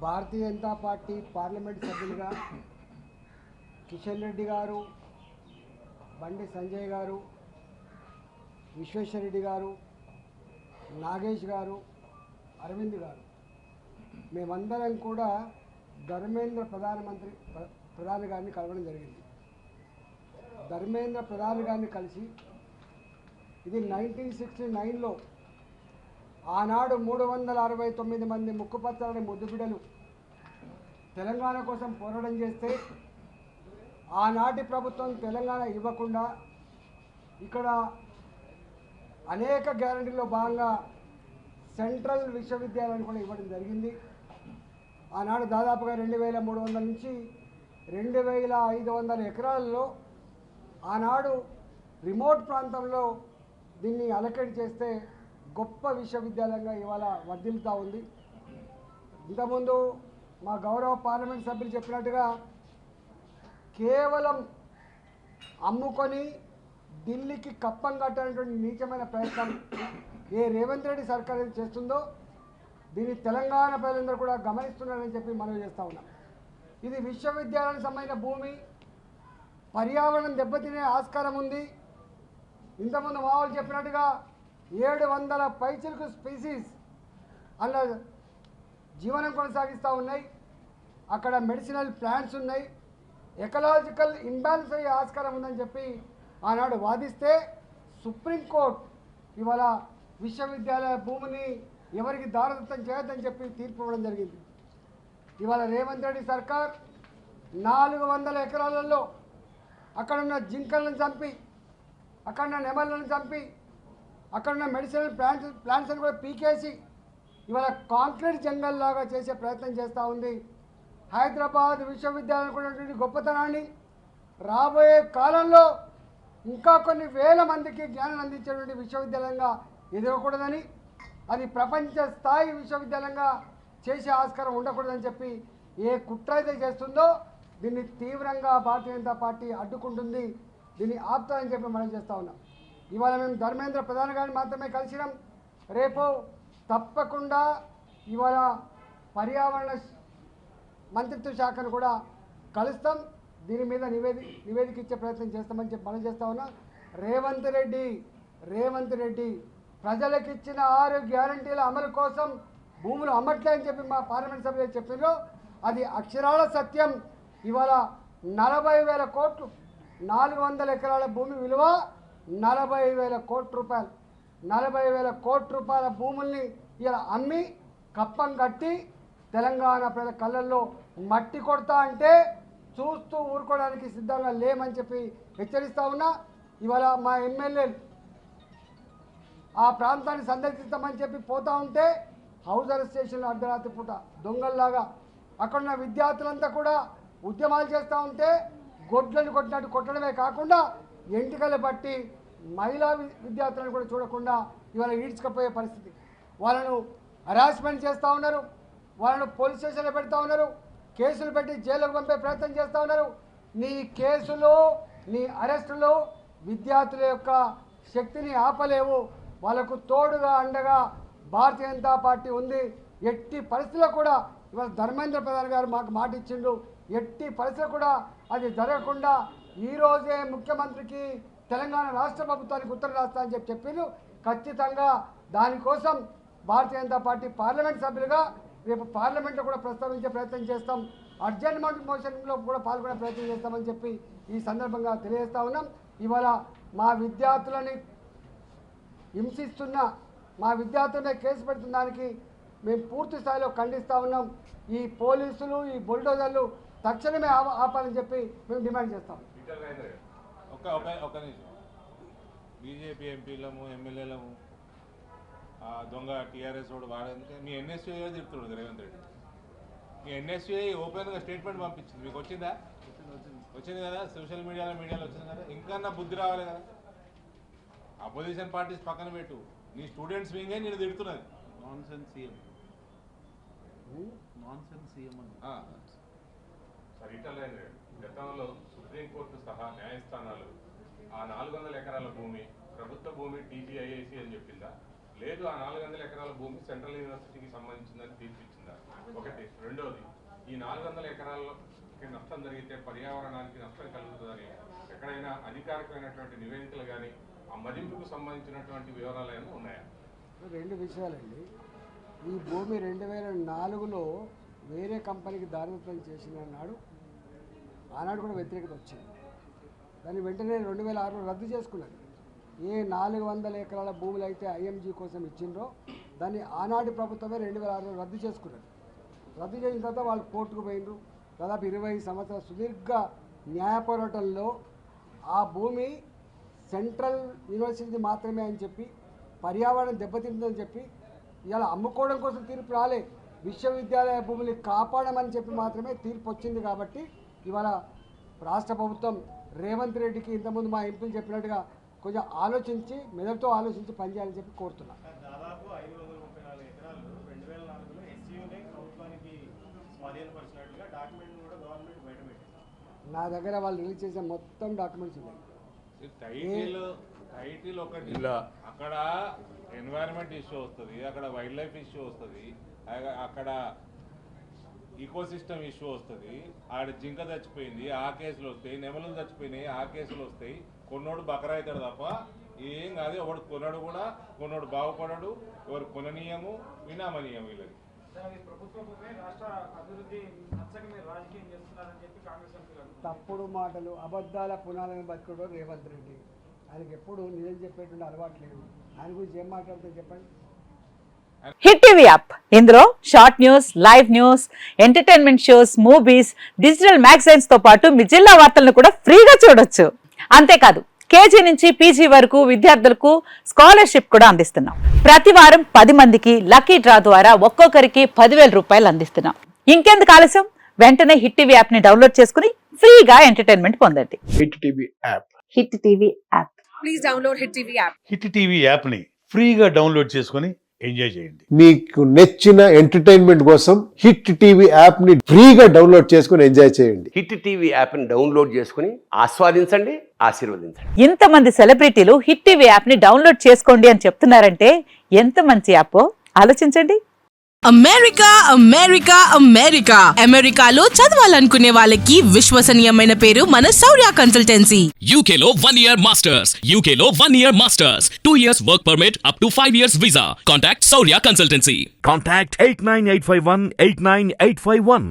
Bharatiya Janata party parliament సభ్యులుగా కిషన్ రెడ్డి గారు, బండి సంజయ్ గారు, విశ్వేశ్వరరెడ్డి గారు, నాగేష్ గారు, అరవింద్ గారు మేమందరం కూడా ధర్మేంద్ర ప్రధాని గారిని కలవడం జరిగింది. ధర్మేంద్ర ప్రధాని గారిని కలిసి ఇది 1969లో ఆనాడు 369 మంది ముక్కుపచ్చలని ముద్దుబిడ్డలు తెలంగాణ కోసం పోరాటం చేస్తే ఆనాటి ప్రభుత్వం తెలంగాణ ఇవ్వకుండా ఇక్కడ అనేక గ్యారంటీలో భాగంగా సెంట్రల్ విశ్వవిద్యాలయాన్ని కూడా ఇవ్వడం జరిగింది. ఆనాడు దాదాపుగా 2300 నుంచి 2500 ఎకరాలలో ఆనాడు రిమోట్ ప్రాంతంలో దీన్ని అలొకేట్ చేస్తే గొప్ప విశ్వవిద్యాలయంగా ఇవాళ వర్ధిల్లుతూ ఉంది. ఇంతకుముందు మా గౌరవ పార్లమెంట్ సభ్యులు చెప్పినట్టుగా కేవలం అమ్ముకొని ఢిల్లీకి కప్పం కట్టేటువంటి నీచమైన ప్రయత్నం ఏ రేవంత్ రెడ్డి సర్కార్ ఏది చేస్తుందో దీన్ని తెలంగాణ ప్రజలందరూ కూడా గమనిస్తున్నారని చెప్పి మనవి చేస్తూ ఉన్నాం. ఇది విశ్వవిద్యాలయానికి సంబంధించిన భూమి, పర్యావరణం దెబ్బతినే ఆస్కారం ఉంది. ఇంతకుముందు మా వాళ్ళు చెప్పినట్టుగా 700 పైచిలకు స్పీసీస్ అలా జీవనం కొనసాగిస్తూ ఉన్నాయి. అక్కడ మెడిసినల్ ప్లాంట్స్ ఉన్నాయి. ఎకలాజికల్ ఇంబ్యాలెన్స్ అయ్యే ఆస్కారం ఉందని చెప్పి ఆనాడు వాదిస్తే సుప్రీంకోర్టు ఇవాళ విశ్వవిద్యాలయ భూమిని ఎవరికి దారదత్తం చేయొద్దని చెప్పి తీర్పు ఇవ్వడం జరిగింది. ఇవాళ రేవంత్ రెడ్డి సర్కార్ 400 ఎకరాలలో అక్కడున్న జింకలను చంపి, అక్కడున్న నెమళ్ళను చంపి, అక్కడున్న మెడిసినల్ ప్లాంట్స్ని కూడా పీకేసి ఇవాళ కాంక్రీట్ జంగల్ లాగా చేసే ప్రయత్నం చేస్తూ ఉంది. హైదరాబాద్ విశ్వవిద్యాలయం కూడా గొప్పతనాన్ని రాబోయే కాలంలో ఇంకా కొన్ని వేల మందికి జ్ఞానం అందించేటువంటి విశ్వవిద్యాలయంగా ఎదగకూడదని, అది ప్రపంచ స్థాయి విశ్వవిద్యాలయంగా చేసే ఆస్కారం ఉండకూడదని చెప్పి ఏ కుట్ర అయితే చేస్తుందో దీన్ని తీవ్రంగా భారతీయ జనతా పార్టీ అడ్డుకుంటుంది, దీన్ని ఆపుతారని చెప్పి మనం చేస్తూ ఉన్నాం. ఇవాళ మేము ధర్మేంద్ర ప్రధాని గారిని మాత్రమే కలిసినాం. రేపు తప్పకుండా ఇవాళ పర్యావరణ మంత్రిత్వ శాఖను కూడా కలుస్తాం. దీని మీద నివేదిక ఇచ్చే ప్రయత్నం చేస్తామని చెప్పి మనం చేస్తూ ఉన్నాం. రేవంత్ రెడ్డి ప్రజలకు ఇచ్చిన 6 గ్యారంటీల అమలు కోసం భూములు అమ్మట్లే అని చెప్పి మా పార్లమెంట్ సభ్యులు చెప్పారో అది అక్షరాల సత్యం. ఇవాళ 40,000 కోట్లు, 400 ఎకరాల భూమి విలువ 40,000 కోట్ల రూపాయలు, 40,000 కోట్ల రూపాయల భూముల్ని ఇలా అమ్మి కప్పం కట్టి తెలంగాణ ప్రజల కళ్ళల్లో మట్టి కొడతా అంటే చూస్తూ ఊరుకోవడానికి సిద్ధంగా లేమని చెప్పి హెచ్చరిస్తూ ఉన్నా. ఇవాళ మా ఎమ్మెల్యేలు ఆ ప్రాంతాన్ని సందర్శిస్తామని చెప్పి పోతూ ఉంటే హౌస్ స్టేషన్లో అర్ధరాత్రి పూట దొంగల్లాగా అక్కడున్న విద్యార్థులంతా కూడా ఉద్యమాలు చేస్తూ ఉంటే గొడ్లను కొట్టినట్టు కొట్టడమే కాకుండా ఎంటికలు పట్టి మహిళా విద్యార్థులను కూడా చూడకుండా ఇవాళ ఈడ్చుకపోయే పరిస్థితి. వాళ్ళను హరాస్మెంట్ చేస్తూ ఉన్నారు, వాళ్ళను పోలీస్ స్టేషన్లో పెడతా ఉన్నారు, కేసులు పెట్టి జైలుకు పంపే ప్రయత్నం చేస్తూ ఉన్నారు. నీ కేసులు, నీ అరెస్టులు విద్యార్థుల యొక్క శక్తిని ఆపలేవు. వాళ్ళకు తోడుగా అండగా భారతీయ జనతా పార్టీ ఉంది. ఎట్టి పరిస్థితుల్లో కూడా ఇవాళ ధర్మేంద్ర ప్రధాన్ గారు మాకు మాట ఇచ్చిండు, ఎట్టి పరిస్థితుల్లో కూడా అది జరగకుండా ఈరోజే ముఖ్యమంత్రికి తెలంగాణ రాష్ట్ర ప్రభుత్వానికి ఉత్తరం రాస్తా అని చెప్పిండు. ఖచ్చితంగా దానికోసం భారతీయ జనతా పార్టీ పార్లమెంట్ సభ్యులుగా రేపు పార్లమెంట్లో కూడా ప్రస్తావించే ప్రయత్నం చేస్తాం. అర్జెంట్ మోషన్లో కూడా పాల్గొనే ప్రయత్నం చేస్తామని చెప్పి ఈ సందర్భంగా తెలియజేస్తూ ఉన్నాం. ఇవాళ మా విద్యార్థులని హింసిస్తున్న, మా విద్యార్థులనే కేసు పెడుతున్న దానికి మేము పూర్తి స్థాయిలో ఖండిస్తూ ఉన్నాం. ఈ పోలీసులు, ఈ బుల్డోజర్లు తక్షణమే ఆపాలని చెప్పి మేము డిమాండ్ చేస్తాం. ఒక బీజేపీ ఎంపీలము, ఎమ్మెల్యేలము దొంగ టీఆర్ఎస్ వాడు వాడేందుకు మీ ఎన్ఎస్యూఏ తిరుగుతున్నాడు రేవంత్ రెడ్డి. మీ ఎన్ఎస్యూఏ ఓపెన్గా స్టేట్మెంట్ పంపించింది, మీకు వచ్చిందా? వచ్చింది కదా, సోషల్ మీడియాలో వచ్చింది కదా. ఇంకా బుద్ధి రావాలి కదా. అపోజిషన్ పార్టీస్ పక్కన పెట్టు, నీ స్టూడెంట్స్ వింగే నేను తిడుతున్నది. నాన్ సెన్స్ సీఎం గతంలో సుప్రీంకోర్టు సహా న్యాయస్థానాలు ఆ 400 ఎకరాల భూమి ప్రభుత్వ భూమి టీజీఐఐసి అని చెప్పిందా, లేదు ఆ 400 ఎకరాల భూమి సెంట్రల్ యూనివర్సిటీకి సంబంధించిందని తీర్పిచ్చిందా ఒకటి. రెండోది ఈ 400 ఎకరాలకి నష్టం జరిగితే పర్యావరణానికి నష్టం కలుగుతుందని ఎక్కడైనా అధికారికమైనటువంటి నివేదికలు కానీ ఆ మదింపుకు సంబంధించినటువంటి వివరాలు ఏమైనా ఉన్నాయా? రెండు విషయాలండి. ఈ భూమి 2004లో వేరే కంపెనీకి దారిదత్తం చేసిన నాడు ఆనాడు కూడా వ్యతిరేకత వచ్చింది. దాన్ని వెంటనే 2006లో రద్దు చేసుకున్నది. ఏ 400 ఎకరాల భూములు అయితే ఐఎంజీ కోసం ఇచ్చిండ్రో దాన్ని ఆనాటి ప్రభుత్వమే 2006లో రద్దు చేసుకున్నది. రద్దు చేసిన తర్వాత వాళ్ళు కోర్టుకు పోయినరు. దాదాపు 20 సంవత్సరాల సుదీర్ఘ న్యాయ పోరాటంలో ఆ భూమి సెంట్రల్ యూనివర్సిటీ మాత్రమే అని చెప్పి, పర్యావరణం దెబ్బతింటుందని చెప్పి ఇలా అమ్ముకోవడం కోసం తీర్పు రాలే, విశ్వవిద్యాలయ భూములు కాపాడమని చెప్పి మాత్రమే తీర్పు వచ్చింది. కాబట్టి ఇవాళ రాష్ట్ర ప్రభుత్వం రేవంత్ రెడ్డికి ఇంతకుముందు మా ఎంపీలు చెప్పినట్టుగా కొంచెం ఆలోచించి మెదడుతో ఆలోచించి పనిచేయాలని చెప్పి కోరుతున్నా. దాదాపు 534 ఎకరాలు 2004లో ఎస్సీయూనే ప్రభుత్వానికి స్వాధీనపరిచినట్లుగా డాక్యుమెంట్ కూడా గవర్నమెంట్ బయటపెట్టింది. నా దగ్గర వాళ్ళు రిలీజ్ చేసిన మొత్తం డాక్యుమెంట్స్ ఉన్నాయి. టైటిల్ ఒకటి, అక్కడ ఎన్వైరన్మెంట్ ఇష్యూ వస్తుంది, అక్కడ వైల్డ్ లైఫ్ ఇష్యూ వస్తుంది, అక్కడ ఈకోసిస్టమ్ ఇష్యూ వస్తుంది, ఆడ జింక చచ్చిపోయింది ఆ కేసులు వస్తాయి, నెమలు చచ్చిపోయినాయి ఆ కేసులు వస్తాయి. కొన్నోడు బకరా అవుతాడు తప్ప ఏం కాదు. ఎవడు కొన్నాడు కూడా కొన్నోడు బాగుపడడు, ఎవరు కొననీయము వినామనీయము. వీళ్ళది తప్పుడు మాటలు అబద్ధాల పునాలను బతుకుడు రేవంత్ రెడ్డి. ఆయనకి ఎప్పుడు నిజం చెప్పేటువంటి అలవాటు లేదు. ఆయన గురించి ఏం మాట్లాడితే చెప్పండి. హిట్ టీవీ యాప్, ఇందులో short news, live news, entertainment shows, movies, digital magazines తో పాటు మీ జిల్లా వార్తలను కూడా ఫ్రీగా చూడొచ్చు. అంతేకాదు కేజీ నుంచి పీజీ వరకు విద్యార్థులకు స్కాలర్షిప్ కూడా అందిస్తున్నాం. ప్రతి వారం 10 మందికి లక్కీ డ్రా ద్వారా ఒక్కొక్కరికి 10,000 రూపాయలు అందిస్తున్నాం. ఇంకెందుకు ఆలస్యం, వెంటనే హిట్ టీవీ యాప్ ని డౌన్లోడ్ చేసుకుని ఫ్రీగా ఎంటర్టైన్మెంట్ పొందండి. Hit TV app. Hit TV app. Please download hit TV app. Hit TV app ని ఫ్రీగా డౌన్లోడ్ చేసుకొని ఎంజాయ్ చేయండి. మీకు నచ్చిన ఎంటర్టైన్మెంట్ కోసం హిట్ టీవీ యాప్ ని ఫ్రీగా డౌన్లోడ్ చేసుకొని ఎంజాయ్ చేయండి. హిట్ టీవీ యాప్ ని డౌన్లోడ్ చేసుకుని ఆస్వాదించండి, ఆశీర్వదించండి. ఇంతమంది సెలబ్రిటీలు హిట్ టీవీ యాప్ ని డౌన్లోడ్ చేసుకోండి అని చెప్తున్నారంటే ఎంత మంచి యాప్ ఆలోచించండి. అమెరికా అమెరికా అమెరికా అమెరికాలో చదవాలనుకునే వాళ్ళకి విశ్వసనీయమైన పేరు మన శౌర్య కన్సల్టెన్సీ. UK లో 1 year masters. UK లో 1 year masters. 2 years work permit up to 5 years visa. Contact Saurya Consultancy. Contact 89851 89851.